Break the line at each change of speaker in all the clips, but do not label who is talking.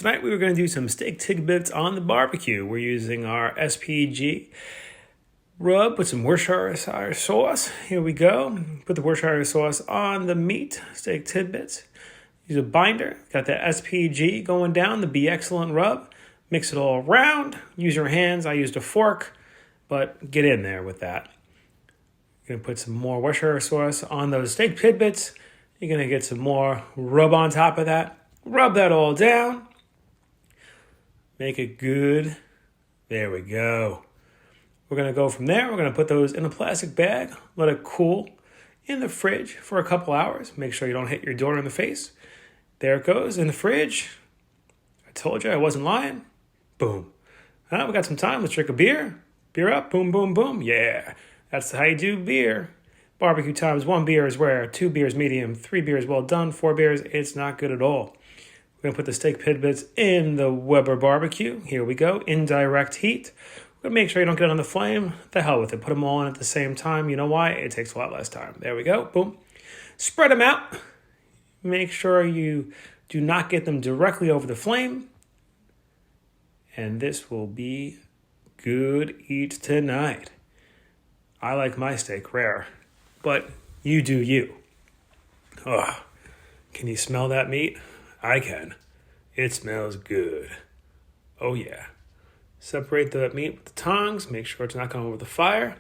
Tonight we were going to do some steak tidbits on the barbecue. We're using our SPG rub with some Worcestershire sauce. Here we go. Put the Worcestershire sauce on the meat, steak tidbits. Use a binder. Got the SPG going down, the Be Excellent rub. Mix it all around. Use your hands. I used a fork, but get in there with that. You're going to put some more Worcestershire sauce on those steak tidbits. You're going to get some more rub on top of that. Rub that all down. Make it good. There we go. We're going to go from there. We're going to put those in a plastic bag. Let it cool in the fridge for a couple hours. Make sure you don't hit your daughter in the face. There it goes in the fridge. I told you I wasn't lying. Boom. We got some time. Let's drink a beer. Beer up. Boom, boom, boom. Yeah. That's how you do beer. Barbecue times. 1 beer is rare. 2 beers medium. 3 beers well done. 4 beers, it's not good at all. We're going to put the steak tidbits in the Weber barbecue. Here we go. Indirect heat. We're going to make sure you don't get it on the flame. The hell with it. Put them all in at the same time. You know why? It takes a lot less time. There we go. Boom. Spread them out. Make sure you do not get them directly over the flame. And this will be good eat tonight. I like my steak rare, but you do you. Ugh. Can you smell that meat? I can. It smells good. Oh yeah. Separate the meat with the tongs. Make sure it's not going over the fire.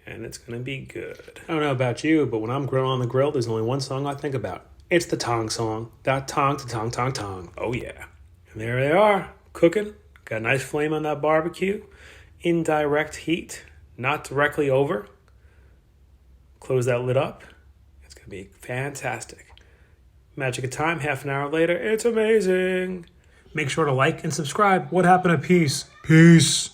And it's going to be good. I don't know about you, but when I'm grilling on the grill, there's only one song I think about. It's the tong song. That tong to tong tong tong. Oh yeah. And there they are, cooking. Got a nice flame on that barbecue. Indirect heat, not directly over. Close that lid up. It's going to be fantastic. Magic of time, half an hour later, it's amazing. Make sure to like and subscribe. What happened to peace? Peace.